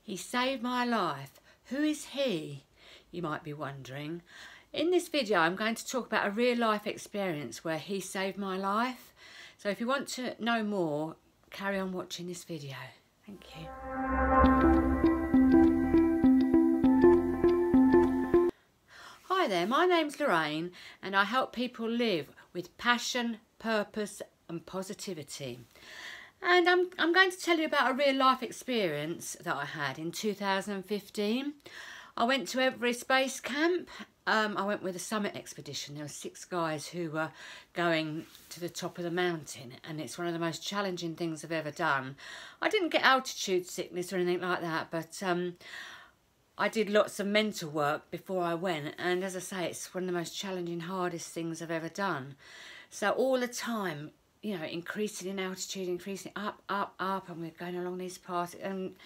He saved my life. Who is he? You might be wondering. In this video, I'm going to talk about a real life experience where he saved my life. So if you want to know more, carry on watching this video. Thank you. Hi there, my name's Loraine and I help people live with passion, purpose and positivity. And I'm going to tell you about a real life experience that I had in 2015. I went to Everest Base Camp. I went with a summit expedition. There were 6 guys who were going to the top of the mountain, and it's one of the most challenging things I've ever done. I didn't get altitude sickness or anything like that, but I did lots of mental work before I went, and as I say, it's one of the most challenging, hardest things I've ever done. So all the time, you know, increasing in altitude, increasing up, and we're going along these paths, and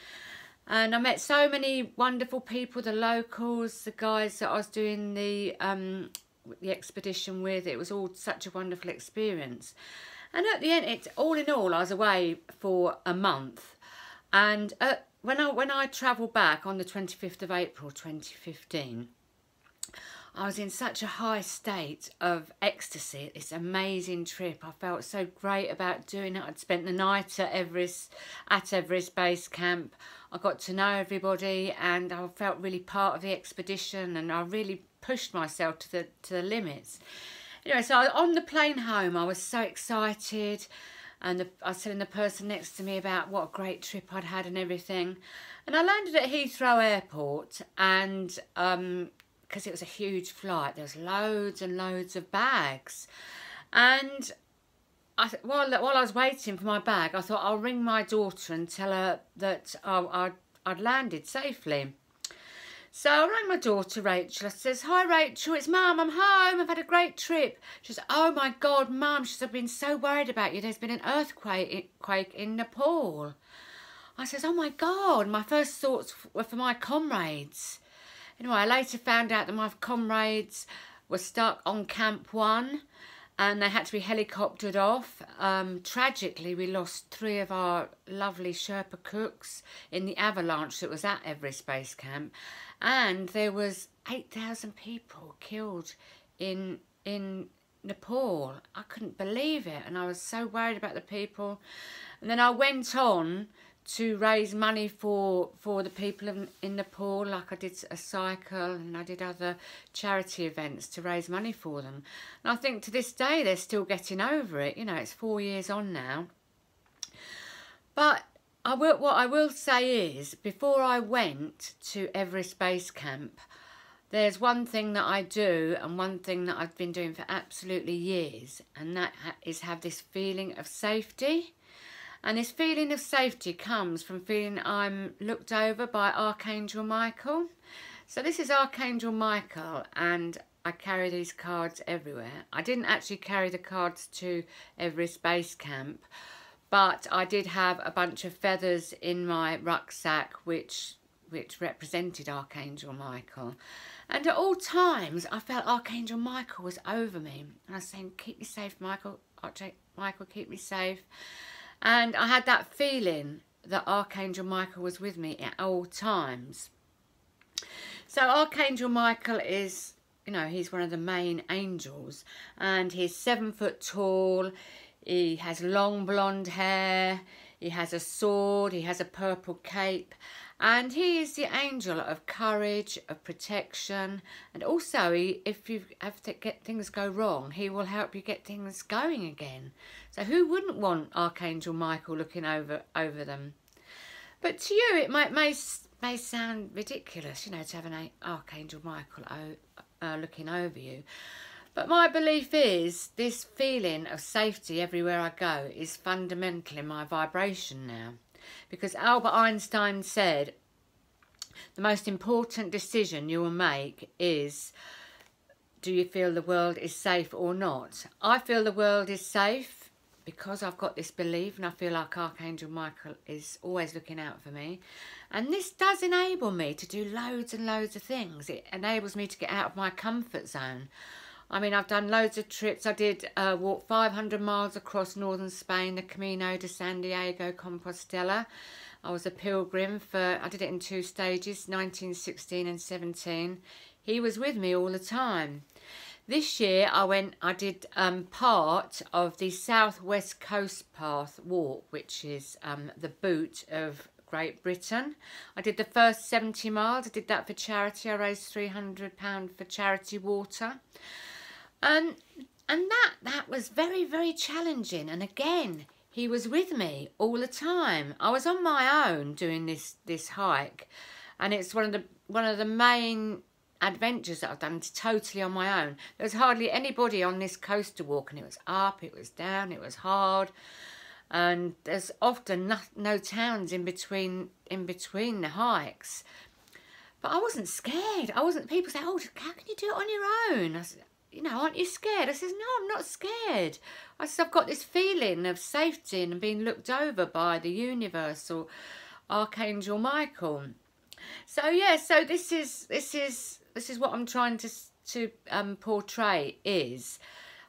I met so many wonderful people, the locals, the guys that I was doing the expedition with. It was all such a wonderful experience. And at the end, all in all, I was away for a month. And when I travelled back on the 25th of April 2015, I was in such a high state of ecstasy. This amazing trip. I felt so great about doing it. I'd spent the night at Everest Base Camp. I got to know everybody and I felt really part of the expedition, and I really pushed myself to the limits. Anyway, so on the plane home, I was so excited, and I was telling the person next to me about what a great trip I'd had and everything. And I landed at Heathrow Airport, and because it was a huge flight, there was loads and loads of bags, and while I was waiting for my bag, I thought I'll ring my daughter and tell her that I'd landed safely. So I rang my daughter Rachel. I says, "Hi Rachel, it's Mum, I'm home, I've had a great trip." She says, "Oh my God, Mum," she says, "I've been so worried about you. There's been an earthquake in Nepal." I says, "Oh my God." My first thoughts were for my comrades. Anyway, I later found out that my comrades were stuck on Camp 1 and they had to be helicoptered off. Tragically, we lost 3 of our lovely Sherpa cooks in the avalanche that was at Everest Base Camp, and there was 8,000 people killed in Nepal. I couldn't believe it, and I was so worried about the people. And then I went on to raise money for the people in Nepal, like I did a cycle and I did other charity events to raise money for them. And I think to this day they're still getting over it. You know, it's 4 years on now. But what I will say is, before I went to Everest Base Camp, there's one thing that I do, and one thing that I've been doing for absolutely years, and that is have this feeling of safety. And this feeling of safety comes from feeling I'm looked over by Archangel Michael. So this is Archangel Michael, and I carry these cards everywhere. I didn't actually carry the cards to Everest Base Camp, but I did have a bunch of feathers in my rucksack which represented Archangel Michael. And at all times I felt Archangel Michael was over me. And I was saying, "Keep me safe, Michael. Archangel Michael, keep me safe." And I had that feeling that Archangel Michael was with me at all times. So Archangel Michael is, you know, he's one of the main angels, and he's 7 foot tall. He has long blonde hair. He has a sword. He has a purple cape. And he is the angel of courage, of protection. And also, if you have to get things go wrong, he will help you get things going again. So who wouldn't want Archangel Michael looking over them? But to you, it may sound ridiculous, you know, to have an Archangel Michael looking over you. But my belief is this feeling of safety everywhere I go is fundamental in my vibration now. Because Albert Einstein said, the most important decision you will make is, do you feel the world is safe or not? I feel the world is safe because I've got this belief, and I feel like Archangel Michael is always looking out for me. And this does enable me to do loads and loads of things. It enables me to get out of my comfort zone. I mean, I've done loads of trips. I did walk 500 miles across northern Spain, the Camino de Santiago Compostela. I was a pilgrim I did it in 2 stages, 1916 and 17. He was with me all the time. This year I did part of the Southwest Coast Path walk, which is the boot of Great Britain. I did the first 70 miles. I did that for charity. I raised £300 for charity water. And that was very, very challenging. And again, he was with me all the time. I was on my own doing this hike, and it's one of the main adventures that I've done totally on my own. There was hardly anybody on this coaster walk, and it was up, it was down, it was hard, and there's often no towns in between the hikes. But I wasn't scared. People say, "Oh, how can you do it on your own?" I said, "You know, aren't you scared?" I says, "No, I'm not scared." I said, "I've got this feeling of safety and being looked over by the universe or Archangel Michael." So yeah, so this is what I'm trying to portray is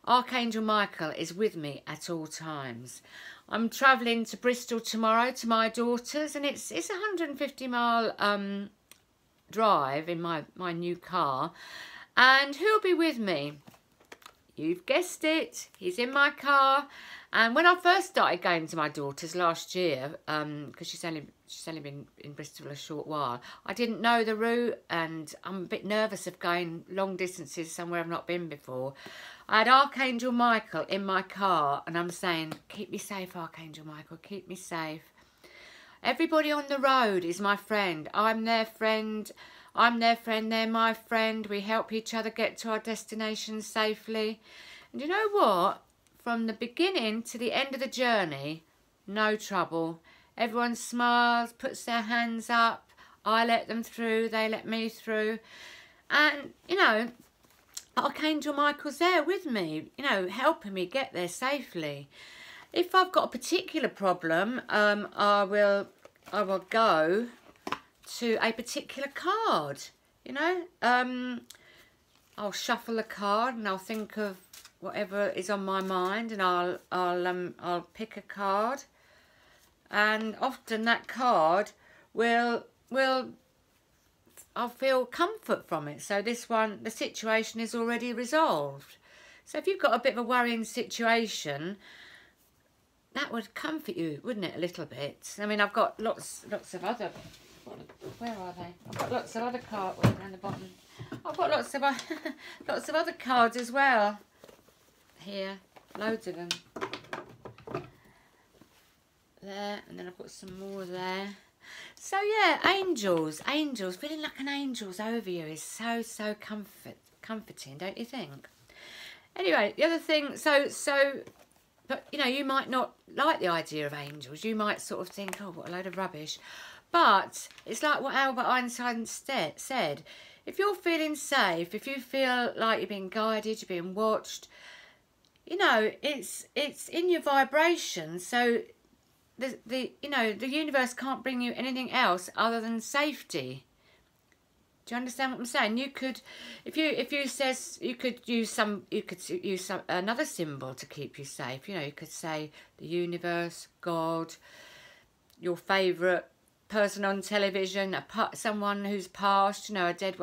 Archangel Michael is with me at all times. I'm travelling to Bristol tomorrow to my daughter's, and it's a 150-mile drive in my new car. And who'll be with me? You've guessed it, he's in my car. And when I first started going to my daughter's last year, because she's only been in Bristol a short while, I didn't know the route, and I'm a bit nervous of going long distances somewhere I've not been before. I had Archangel Michael in my car, and I'm saying, "Keep me safe, Archangel Michael, keep me safe." Everybody on the road is my friend. I'm their friend. I'm their friend, they're my friend. We help each other get to our destination safely. And you know what? From the beginning to the end of the journey, no trouble. Everyone smiles, puts their hands up. I let them through, they let me through. And, you know, Archangel Michael's there with me, you know, helping me get there safely. If I've got a particular problem, I will go to a particular card, you know. I'll shuffle a card and I'll think of whatever is on my mind, and I'll pick a card, and often that card I'll feel comfort from it. So this one, the situation is already resolved. So if you've got a bit of a worrying situation, that would comfort you, wouldn't it, a little bit? I mean, I've got lots of other. Where are they? I've got lots of other cards down the bottom. I've got lots of other cards as well. Here, loads of them. There, and then I've got some more there. So yeah, angels, feeling like an angel's over you is so comforting, don't you think? Anyway, the other thing, but you know, you might not like the idea of angels. You might sort of think, "Oh, what a load of rubbish." But it's like what Albert Einstein said. If you're feeling safe, if you feel like you're being guided, you're being watched, you know, it's in your vibration. So the universe can't bring you anything else other than safety. Do you understand what I'm saying? You could, if you could use another symbol to keep you safe. You know, you could say the universe, God, your favourite person on television, someone who's passed, you know, a dead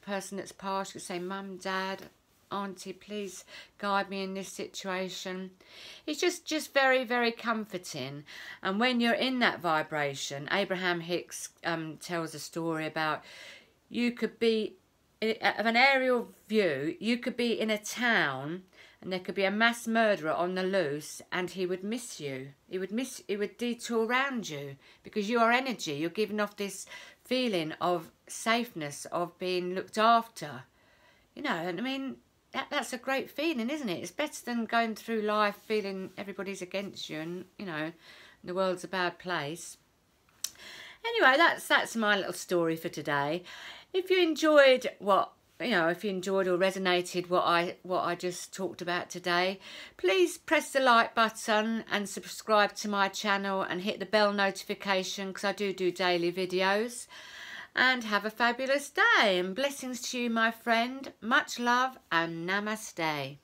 person that's passed. You could say, "Mum, Dad, Auntie, please guide me in this situation." It's just very, very comforting. And when you're in that vibration, Abraham Hicks tells a story about you could be, of an aerial view, you could be in a town and there could be a mass murderer on the loose, and he would miss you. He would detour around you because you are energy. You're giving off this feeling of safeness, of being looked after. You know, and I mean, that's a great feeling, isn't it? It's better than going through life feeling everybody's against you and, you know, the world's a bad place. Anyway, that's my little story for today. If you enjoyed or resonated what I just talked about today, please press the like button and subscribe to my channel and hit the bell notification, because I do daily videos. and have a fabulous day, and blessings to you, my friend. Much love and namaste.